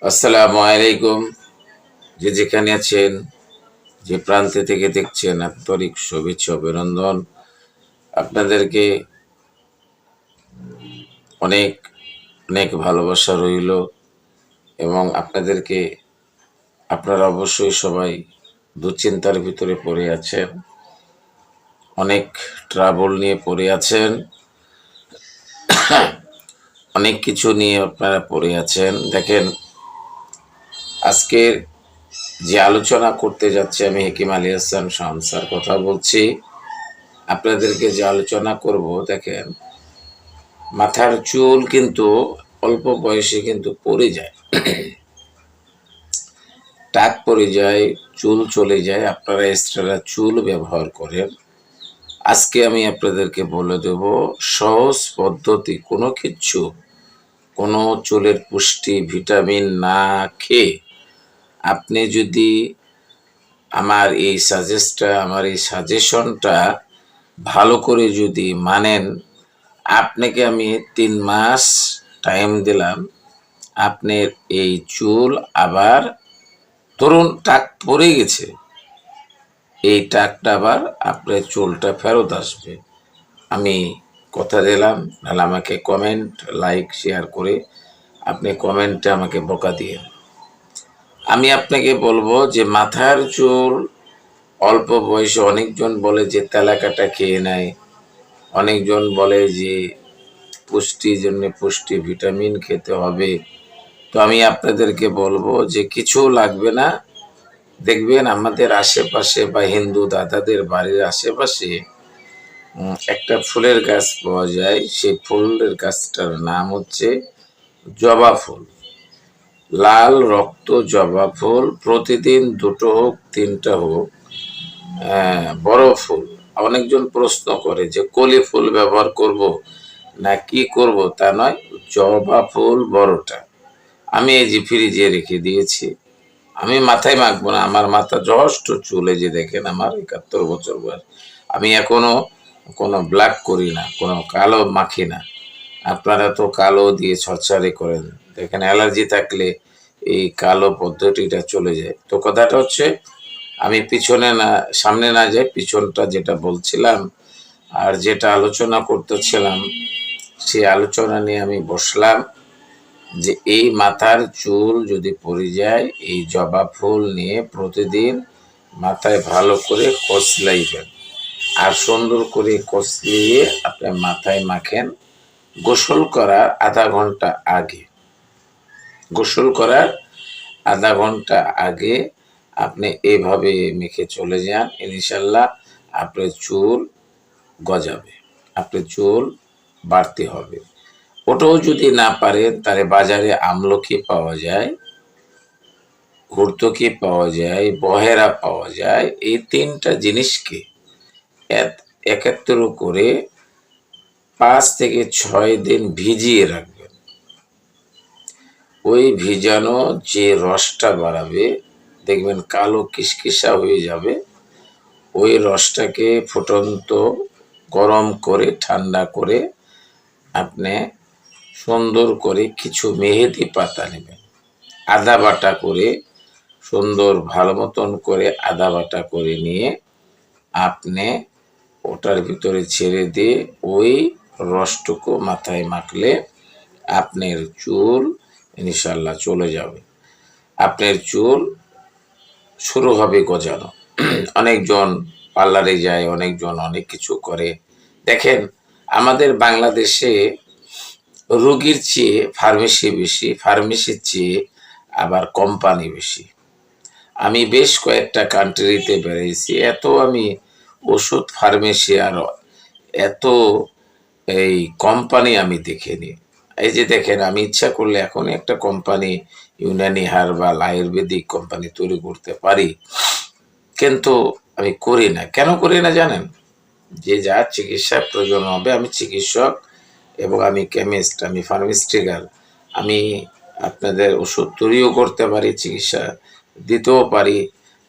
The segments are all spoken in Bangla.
আসসালামু আলাইকুম। যে যেখানে আছেন, যে প্রান্তে থেকে দেখছেন, আন্তরিক শুভেচ্ছা অভিনন্দন। আপনাদেরকে অনেক অনেক ভালোবাসা রইল এবং আপনারা অবশ্যই সবাই দুশ্চিন্তার ভিতরে পড়ে আছেন, অনেক ট্রাবল নিয়ে পড়ে আছেন, অনেক কিছু নিয়ে আপনারা পড়ে আছেন। দেখেন, আজকের যে আলোচনা করতে যাচ্ছি আমি হেকিম আলী হাসান শাম স্যার কথা বলছি। আপনাদেরকে যে আলোচনা করব, দেখেন, মাথার চুল কিন্তু অল্প বয়সে কিন্তু পড়ে যায়, টাক পড়ে যায়, চুল চলে যায়। আপনারা এক্সট্রা চুল ব্যবহার করেন। আজকে আমি আপনাদেরকে বলে দেব সহজ পদ্ধতি, কোনো চুলের পুষ্টি ভিটামিন না খেয়ে আপনি যদি আমার এই সাজেশনটা ভালো করে যদি মানেন, আপনাকে আমি 3 মাস টাইম দিলাম। আপনার এই চুল আবার, ধরুন টাক পড়ে গেছে, এই টাকটা আবার আপনার চুলটা ফেরত আসবে। আমি কথা দিলাম। নাহলে আমাকে কমেন্ট, লাইক, শেয়ার করে আপনি কমেন্টে আমাকে বকা দিয়ে, আমি আপনাকে বলবো যে মাথার চুল অল্প বয়সে অনেকজন বলে যে তেলাকাটা খেয়ে নেয়, অনেকজন বলে যে পুষ্টির জন্য পুষ্টি ভিটামিন খেতে হবে। তো আমি আপনাদেরকে বলবো যে কিছু লাগবে না। দেখবেন আমাদের আশেপাশে বা হিন্দু দাদাদের বাড়ির আশেপাশে একটা ফুলের গাছ পাওয়া যায়। সেই ফুলের গাছটার নাম হচ্ছে জবা ফুল, লাল রক্ত জবা ফুল। প্রতিদিন 2টো হোক 3টা হোক, বড় ফুল। অনেকজন প্রশ্ন করে যে কলি ফুল ব্যবহার করব না কি করব, তা নয়, জবা ফুল বড়টা আমি এই যে ফ্রিজে রেখে দিয়েছি। আমি মাথায় মাখবো না, আমার মাথা যথেষ্ট চুলে, যে দেখেন আমার 71 বছর বয়স, আমি এখনো কোনো ব্ল্যাক করি না, কোনো কালো মাখি না। আপনারা তো কালো দিয়ে ছড়ছাড়ি করেন, দেখেন অ্যালার্জি থাকলে এই কালো পদ্ধতিটা চলে যায়। তো কথাটা হচ্ছে, আমি পিছনে না সামনে না যাই, পিছনটা যেটা বলছিলাম আর যেটা আলোচনা করতেছিলাম, সেই আলোচনা নিয়ে আমি বসলাম যে এই মাথার চুল যদি পড়ে যায়, এই জবা ফুল নিয়ে প্রতিদিন মাথায় ভালো করে কচলাইবেন, আর সুন্দর করে কচলিয়ে আপনি মাথায় মাখেন। গোসল করার আধা ঘন্টা আগে, গোসল করার আধা ঘন্টা আগে আপনি এইভাবে মেখে চলে যান, ইনশাল্লাহ আপনার চুল গজাবে, আপনার চুল বাড়তে হবে। ওটাও যদি না পারেন, তাহলে বাজারে আমলকি পাওয়া যায়, হুর্তকি পাওয়া যায়, বহেরা পাওয়া যায়। এই 3টা জিনিসকে একত্র করে 5 থেকে 6 দিন ভিজিয়ে রাখবেন। ওই ভিজানো যে রসটা বাড়াবে, দেখবেন কালো কিসকিসা হয়ে যাবে। ওই রসটাকে ফুটন্ত গরম করে ঠান্ডা করে আপনি সুন্দর করে কিছু মেহেদি পাতা নেবেন, আদা বাটা করে, সুন্দর ভালো মতন করে আদা বাটা করে নিয়ে আপনি ওটার ভিতরে ছেড়ে দিয়ে ওই রসটুকু মাথায় মাখলে আপনার চুল ইনশাল্লাহ চলে যাবে, আপনার চুল শুরু হবে গজানো। অনেকজন পার্লারে যায়, অনেকজন অনেক কিছু করে। দেখেন, আমাদের বাংলাদেশে রোগীর চেয়ে ফার্মেসি বেশি, ফার্মেসির চেয়ে আবার কোম্পানি বেশি। আমি বেশ কয়েকটা কান্ট্রিতে বেরিয়েছি, এত আমি ওষুধ ফার্মেসি আর এত এই কোম্পানি আমি দেখিনি। এই যে দেখেন, আমি ইচ্ছা করলে এখন একটা company, Unani herbal Ayurvedic company তৈরি করতে পারি, কিন্তু আমি করি না। কেন করি না জানেন? যে যা চিকিৎসা প্রয়োজন হবে, আমি চিকিৎসক এবং আমি কেমিস্ট, আমি ফার্মাসিউটিক্যাল, আমি আপনাদের ওষুধ তৈরিও করতে পারি, চিকিৎসা দিতেও পারি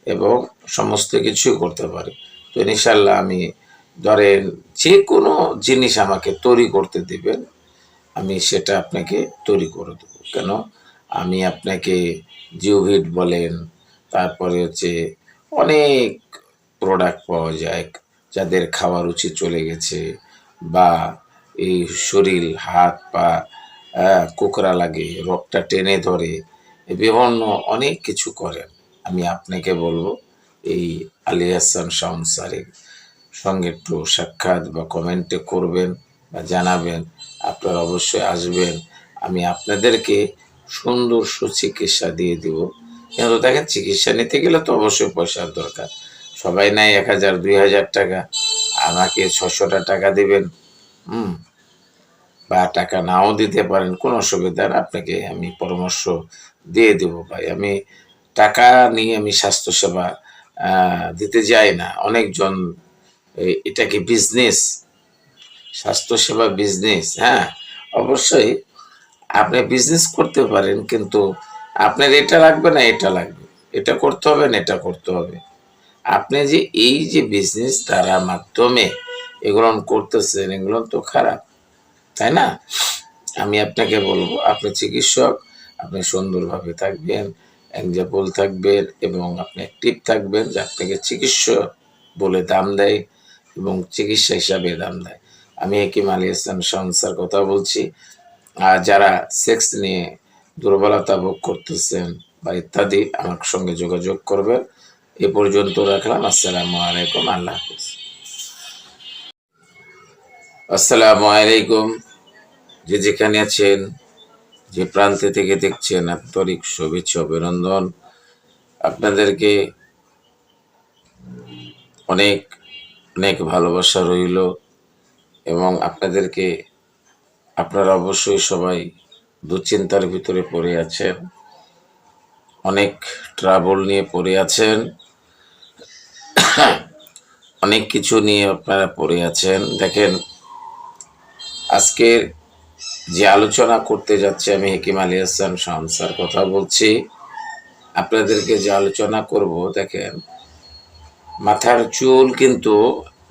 এবং সমস্ত কিছুই করতে পারি। তো ইনশাল্লাহ আমি, ধরেন, যে কোনো জিনিস আমাকে তৈরি করতে দিবেন, আমি সেটা আপনাকে তৈরি করে দেবো। কেন? আমি আপনাকে জিওভিট বলেন, তারপরে হচ্ছে অনেক প্রোডাক্ট পাওয়া যায় যাদের খাওয়া রুচি চলে গেছে, বা এই শরীর হাত পা কোকড়া লাগে, রগটা টেনে ধরে, বিভিন্ন অনেক কিছু করেন। আমি আপনাকে বলবো এই আলী হাসান শাওন স্যারের সঙ্গে একটু সাক্ষাৎ বা কমেন্টে করবেন বা জানাবেন। আপনারা অবশ্যই আসবেন, আমি আপনাদেরকে সুন্দর সুচিকিৎসা দিয়ে দিব। কিন্তু দেখেন, চিকিৎসা নিতে গেলে তো অবশ্যই পয়সার দরকার। সবাই নাই ১,০০০ ২,০০০ টাকা, আমাকে ৬০০টা টাকা দিবেন, বা টাকা নাও দিতে পারেন, কোনো অসুবিধা না, আপনাকে আমি পরামর্শ দিয়ে দেবো ভাই। আমি টাকা নিয়ে আমি স্বাস্থ্যসেবা দিতে যাই না। অনেকজন এটাকে বিজনেস, স্বাস্থ্যসেবা বিজনেস, হ্যাঁ অবশ্যই আপনি বিজনেস করতে পারেন, কিন্তু আপনার এটা লাগবে না, এটা লাগবে, এটা করতে হবে না, এটা করতে হবে। আপনি যে এই যে বিজনেস দ্বারা মাধ্যমে এগুলো করতেছেন, এগুলো তো খারাপ, তাই না? আমি আপনাকে বলবো, আপনি চিকিৎসক, আপনি সুন্দরভাবে থাকবেন, এক্সাম্পল থাকবেন, এবং আপনি অ্যাক্টিভ থাকবেন, যে আপনাকে চিকিৎসক বলে দাম দেয় এবং চিকিৎসা হিসাবে দাম দেয়। আমি হাকিম আলী হাসান শাওন স্যার কথা বলছি। আর যারা সেক্স নিয়ে দুর্বলতা ভোগ করতেছেন বা ইত্যাদি, আমার সঙ্গে যোগাযোগ করবেন। এ পর্যন্ত রাখলাম। আসসালামু আলাইকুম। আল্লাহ হাফিজ। আসসালামু আলাইকুম। যে যেখানে আছেন, যে প্রান্তে থেকে দেখছেন, আন্তরিক শুভেচ্ছা অভিনন্দন। আপনাদেরকে অনেক অনেক ভালোবাসা রইল, এবং আপনাদেরকে, আপনারা অবশ্যই সবাই দুশ্চিন্তার ভিতরে পড়ে আছেন, অনেক ট্রাবল নিয়ে পড়ে আছেন, অনেক কিছু নিয়ে আপনারা পড়ে আছেন। দেখেন, আজকে যে আলোচনা করতে যাচ্ছে, আমি হাকিম আলী হাসান শাওন স্যার কথা বলছি। আপনাদেরকে যে আলোচনা করব, দেখেন, মাথার চুল কিন্তু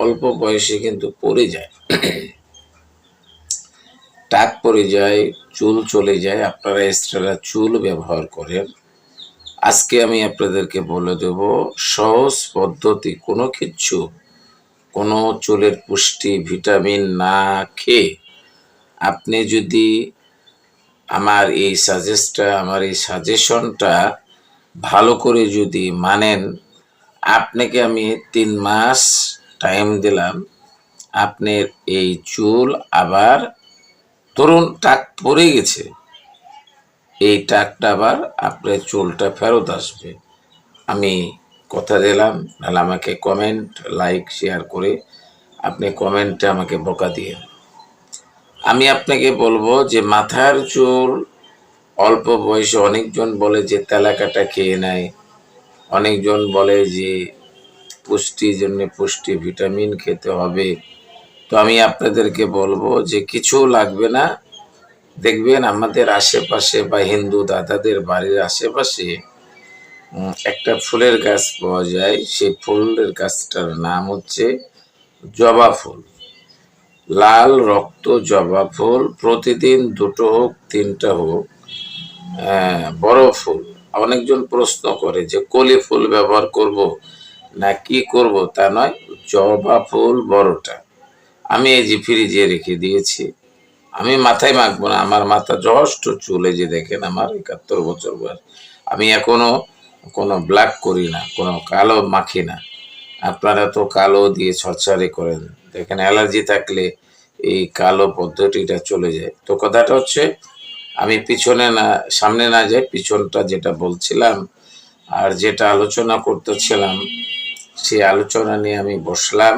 অল্প বয়সে কিন্তু পড়ে যায়, টাক পড়ে যায়, চুল চলে যায়। আপনারা এক্সট্রা চুল ব্যবহার করেন। আজকে আমি আপনাদেরকে বলে দেব সহজ পদ্ধতি, কোনো চুলের পুষ্টি ভিটামিন না খেয়ে আপনি যদি আমার এই সাজেশনটা ভালো করে যদি মানেন, আপনাকে আমি ৩ মাস টাইম দিলাম, আপনার এই চুল আবার, ধরুন টাক পড়ে গেছে, এই টাকটা আবার আপনার চুলটা ফেরত আসবে। আমি কথা দিলাম। নাহলে আমাকে কমেন্ট, লাইক, শেয়ার করে আপনি কমেন্টে আমাকে বকা দিয়ে, আমি আপনাকে বলবো যে মাথার চুল অল্প বয়সে, অনেকজন বলে যে তেলাকাটা খেয়ে নেয়, অনেকজন বলে যে পুষ্টির জন্য পুষ্টি ভিটামিন খেতে হবে। তো আমি আপনাদেরকে বলবো যে কিছু লাগবে না। দেখবেন আমাদের আশেপাশে বা হিন্দু দাদাদের বাড়ির আশেপাশে একটা ফুলের গাছ পাওয়া যায়। সেই ফুলের গাছটার নাম হচ্ছে জবা ফুল, লাল রক্ত জবা ফুল। প্রতিদিন 2টো হোক 3টা হোক, বড় ফুল। অনেকজন প্রশ্ন করে যে কলি ফুল ব্যবহার করব না কি করব, তা নয়, জবা ফুল বড়টা আমি এই যে ফ্রিজে রেখে দিয়েছি। আমি মাথায় মাখবো না, আমার মাথা যথেষ্ট চুলে, যে দেখেন আমার ৭১ বছর বয়স, আমি এখনো কোনো ব্ল্যাক করি না, কোনো কালো মাখি না। আপনারা তো কালো দিয়ে ছড়ছাড়ি করেন, দেখেন অ্যালার্জি থাকলে এই কালো পদ্ধতিটা চলে যায়। তো কথাটা হচ্ছে, আমি পিছনে না সামনে না যাই, পিছনটা যেটা বলছিলাম আর যেটা আলোচনা করতেছিলাম, সেই আলোচনা নিয়ে আমি বসলাম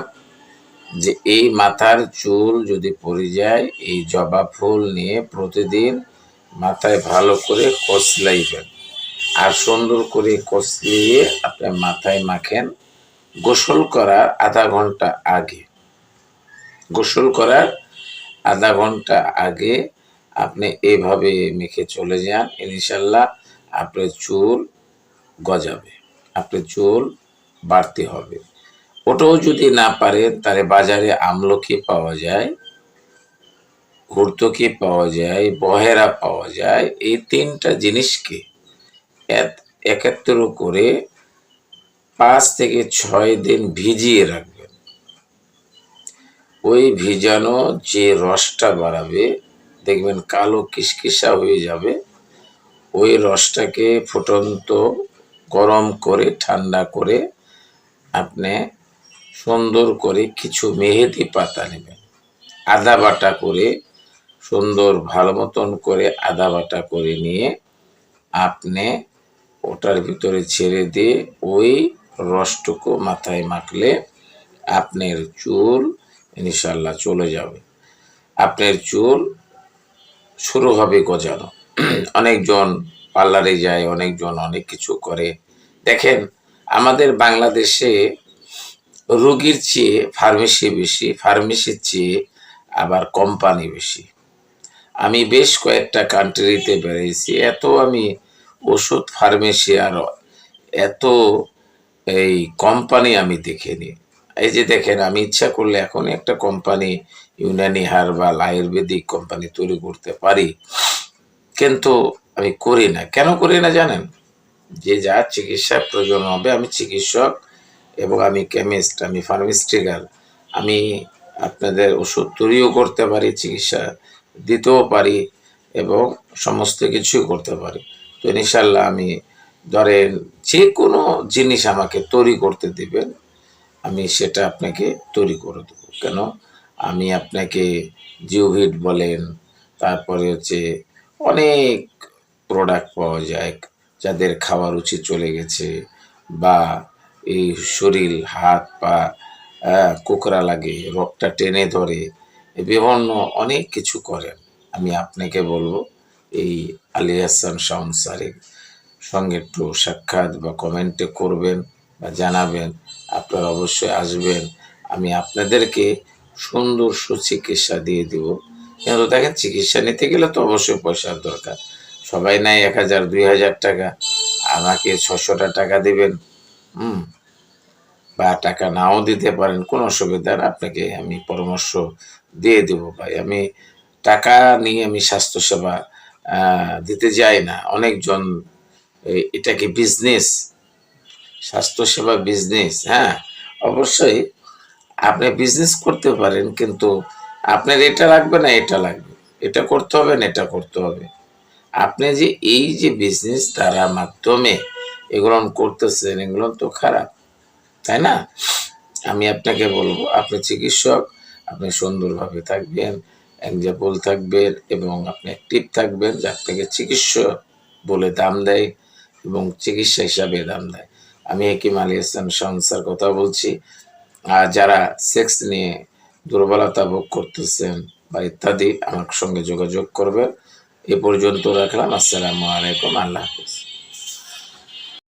যে এই মাথার চুল যদি পড়ে যায়, এই জবা ফুল নিয়ে প্রতিদিন মাথায় ভালো করে কচলাইবেন, আর সুন্দর করে কচলিয়ে আপনি মাথায় মাখেন। গোসল করার আধা ঘন্টা আগে, গোসল করার আধা ঘন্টা আগে আপনি এইভাবে মেখে চলে যান, ইনশাল্লাহ আপনার চুল গজাবে, আপনার চুল বাড়তে হবে। ওটাও যদি না পারেন, তাহলে বাজারে আমলকি পাওয়া যায়, ভর্তুকি পাওয়া যায়, বহেরা পাওয়া যায়, এই ৩টা জিনিসকে একত্র করে ৫ থেকে ৬ দিন ভিজিয়ে রাখবেন। ওই ভিজানো যে রসটা বাড়াবে, দেখবেন কালো কিসকিসা হয়ে যাবে। ওই রসটাকে ফুটন্ত গরম করে ঠান্ডা করে আপনি সুন্দর করে কিছু মেহেদি পাতা নেবেন, আদা বাটা করে সুন্দর ভালো মতন করে আদা বাটা করে নিয়ে আপনি ওটার ভিতরে ছেড়ে দিয়ে ওই রসটুকু মাথায় মাখলে আপনার চুল ইনশাল্লাহ চলে যাবে। আপনার চুল শুরু হবে গজানো। অনেকজন পার্লারে যায়, অনেকজন অনেক কিছু করে। দেখেন, আমাদের বাংলাদেশে রোগীর চেয়ে ফার্মেসি বেশি, ফার্মেসির চেয়ে আবার কোম্পানি বেশি। আমি বেশ কয়েকটা কান্ট্রিতে বেড়েছি, এত আমি ওষুধ ফার্মেসি আর এত এই কোম্পানি আমি দেখিনি। এই যে দেখেন, আমি ইচ্ছা করলে এখন একটা company, Unani herbal Ayurvedic company তৈরি করতে পারি, কিন্তু আমি করি না। কেন করি না জানেন? যে যা চিকিৎসার প্রয়োজন হবে, আমি চিকিৎসক এবং আমি কেমিস্ট, আমি ফার্মাসিউটিক্যাল, আমি আপনাদের ওষুধ তৈরিও করতে পারি, চিকিৎসা দিতেও পারি এবং সমস্ত কিছুই করতে পারি। তো ইনশাল্লাহ আমি ধরেন যে কোনো জিনিস আমাকে তৈরি করতে দিবেন, আমি সেটা আপনাকে তৈরি করে দেবো। কেন? আমি আপনাকে জিওভিট বলেন, তারপরে হচ্ছে অনেক প্রোডাক্ট পাওয়া যায়, যাদের খাওয়া রুচি চলে গেছে বা এই শরীর হাত পা কোকড়া লাগে, রক্তটা টেনে ধরে, বিভিন্ন অনেক কিছু করেন। আমি আপনাকে বলবো এই আলী হাসান শাওন স্যারের সঙ্গে একটু সাক্ষাৎ বা কমেন্টে করবেন বা জানাবেন। আপনারা অবশ্যই আসবেন, আমি আপনাদেরকে সুন্দর সুচিকিৎসা দিয়ে দিব। কিন্তু দেখেন, চিকিৎসা নিতে গেলে তো অবশ্যই পয়সার দরকার। সবাই নাই ১,০০০ ২,০০০ টাকা, আমাকে ৬০০টা টাকা দিবেন, বা টাকা নাও দিতে পারেন, কোনো অসুবিধা না, আপনাকে আমি পরামর্শ দিয়ে দেব। ভাই, আমি টাকা নিয়ে আমি স্বাস্থ্যসেবা দিতে যাই না। অনেকজন এটাকে বিজনেস, স্বাস্থ্যসেবা বিজনেস। হ্যাঁ, অবশ্যই আপনি বিজনেস করতে পারেন, কিন্তু আপনার এটা লাগবে না, এটা লাগবে, এটা করতে হবে না, এটা করতে হবে। আপনি যে এই যে বিজনেস দ্বারা মাধ্যমে এগুলো করতেছেন, এগুলো তো খারাপ, তাই না? আমি আপনাকে বলবো, আপনি চিকিৎসক, আপনি সুন্দরভাবে থাকবেন, এক্সাম্পল থাকবেন এবং আপনি অ্যাক্টিভ থাকবেন, যে আপনাকে চিকিৎসক বলে দাম দেয় এবং চিকিৎসা হিসাবে দাম দেয়। আমি হাকিম আলী হাসান শাওন স্যার কথা বলছি। আর যারা সেক্স নিয়ে দুর্বলতা ভোগ করতেছেন বা ইত্যাদি, আমার সঙ্গে যোগাযোগ করবেন। এ পর্যন্ত রাখলাম। আসসালামু আলাইকুম। আল্লাহ হাফিজ।